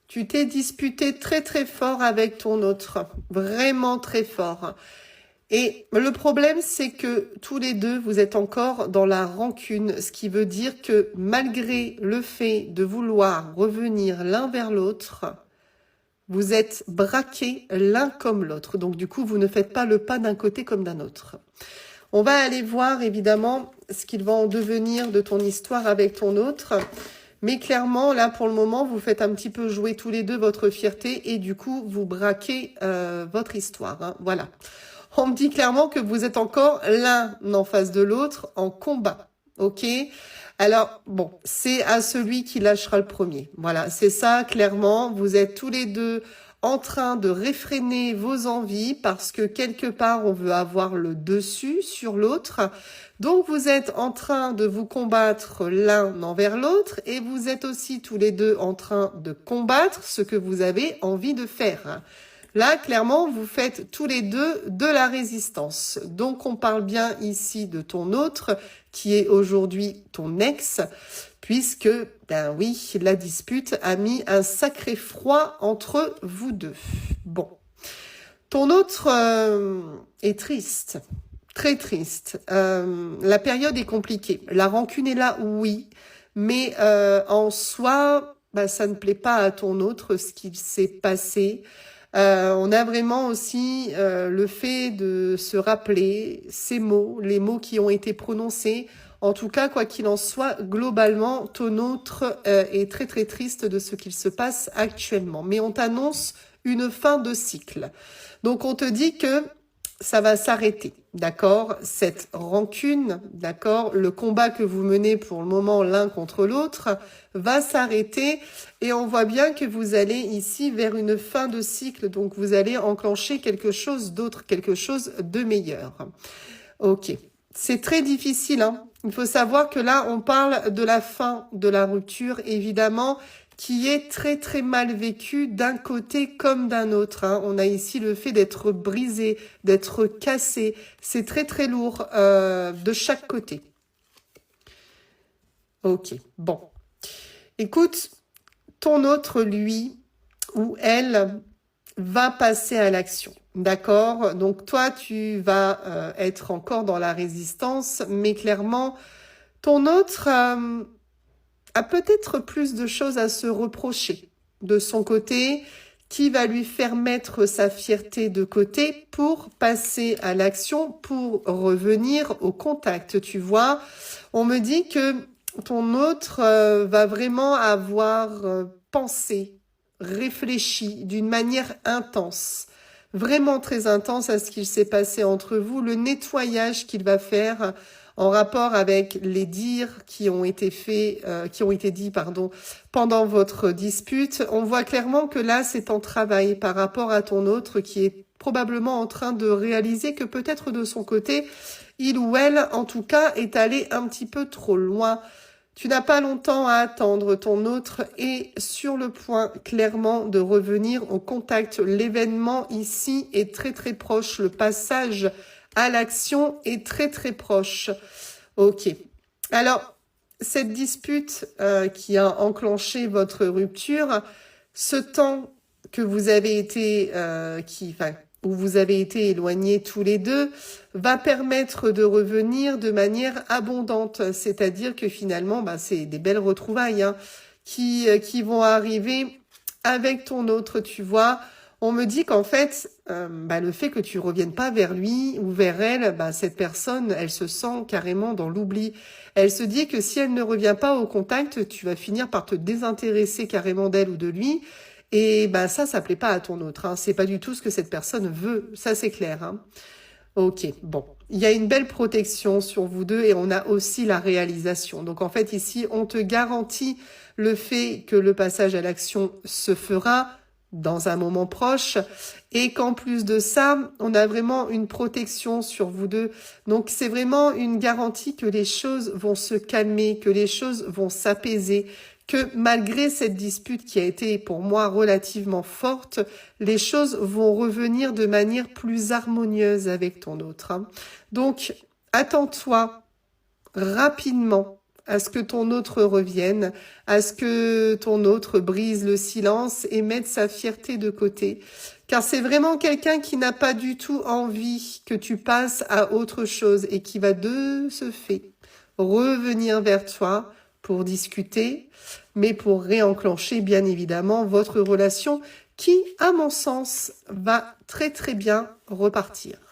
Tu t'es disputé très très fort avec ton autre, vraiment très fort. Et le problème, c'est que tous les deux, vous êtes encore dans la rancune, ce qui veut dire que malgré le fait de vouloir revenir l'un vers l'autre, vous êtes braqués l'un comme l'autre. Donc du coup, vous ne faites pas le pas d'un côté comme d'un autre. On va aller voir évidemment ce qu'il va en devenir de ton histoire avec ton autre. Mais clairement, là, pour le moment, vous faites un petit peu jouer tous les deux votre fierté et du coup, vous braquez votre histoire. Hein. Voilà. On me dit clairement que vous êtes encore l'un en face de l'autre en combat. Ok? Alors, bon, c'est à celui qui lâchera le premier. Voilà, c'est ça, clairement. Vous êtes tous les deux en train de réfréner vos envies parce que quelque part, on veut avoir le dessus sur l'autre. Donc, vous êtes en train de vous combattre l'un envers l'autre et vous êtes aussi tous les deux en train de combattre ce que vous avez envie de faire. Là, clairement, vous faites tous les deux de la résistance. Donc, on parle bien ici de ton autre, qui est aujourd'hui ton ex, puisque, ben oui, la dispute a mis un sacré froid entre vous deux. Bon. Ton autre est triste, très triste. La période est compliquée. La rancune est là, oui, mais en soi, ben, ça ne plaît pas à ton autre ce qui s'est passé. On a vraiment aussi le fait de se rappeler ces mots, les mots qui ont été prononcés. En tout cas, quoi qu'il en soit, globalement, ton autre est très très triste de ce qu'il se passe actuellement. Mais on t'annonce une fin de cycle. Donc on te dit que ça va s'arrêter, d'accord? Cette rancune, d'accord? Le combat que vous menez pour le moment l'un contre l'autre va s'arrêter et on voit bien que vous allez ici vers une fin de cycle, donc vous allez enclencher quelque chose d'autre, quelque chose de meilleur. Ok, c'est très difficile, hein? Il faut savoir que là, on parle de la fin de la rupture, évidemment, qui est très très mal vécu d'un côté comme d'un autre. Hein. On a ici le fait d'être brisé, d'être cassé. C'est très très lourd de chaque côté. Ok, bon. Écoute, ton autre, lui, ou elle, va passer à l'action. D'accord? Donc toi, tu vas être encore dans la résistance, mais clairement, ton autre a peut-être plus de choses à se reprocher de son côté, qui va lui faire mettre sa fierté de côté pour passer à l'action, pour revenir au contact, tu vois. On me dit que ton autre va vraiment avoir pensé, réfléchi d'une manière intense, vraiment très intense à ce qu'il s'est passé entre vous, le nettoyage qu'il va faire en rapport avec les dires qui ont été faits, qui ont été dits, pardon, pendant votre dispute. On voit clairement que là, c'est en travail par rapport à ton autre qui est probablement en train de réaliser que peut-être de son côté, il ou elle, en tout cas, est allé un petit peu trop loin. Tu n'as pas longtemps à attendre, ton autre est sur le point clairement de revenir au contact. L'événement ici est très très proche, le passage à l'action est très très proche. Ok. Alors, cette dispute qui a enclenché votre rupture, ce temps que vous avez été, où vous avez été éloignés tous les deux, va permettre de revenir de manière abondante. C'est-à-dire que finalement, c'est des belles retrouvailles hein, qui vont arriver avec ton autre, tu vois. On me dit qu'en fait, le fait que tu reviennes pas vers lui ou vers elle, cette personne, elle se sent carrément dans l'oubli. Elle se dit que si elle ne revient pas au contact, tu vas finir par te désintéresser carrément d'elle ou de lui. Et ça plaît pas à ton autre. Hein. C'est pas du tout ce que cette personne veut. Ça, c'est clair. Hein. Ok, bon. Il y a une belle protection sur vous deux et on a aussi la réalisation. Donc en fait, ici, on te garantit le fait que le passage à l'action se fera dans un moment proche et qu'en plus de ça, on a vraiment une protection sur vous deux. Donc c'est vraiment une garantie que les choses vont se calmer, que les choses vont s'apaiser, que malgré cette dispute qui a été pour moi relativement forte, les choses vont revenir de manière plus harmonieuse avec ton autre. Hein. Donc attends-toi rapidement à ce que ton autre revienne, à ce que ton autre brise le silence et mette sa fierté de côté. Car c'est vraiment quelqu'un qui n'a pas du tout envie que tu passes à autre chose et qui va de ce fait revenir vers toi pour discuter, mais pour réenclencher bien évidemment votre relation qui, à mon sens, va très très bien repartir.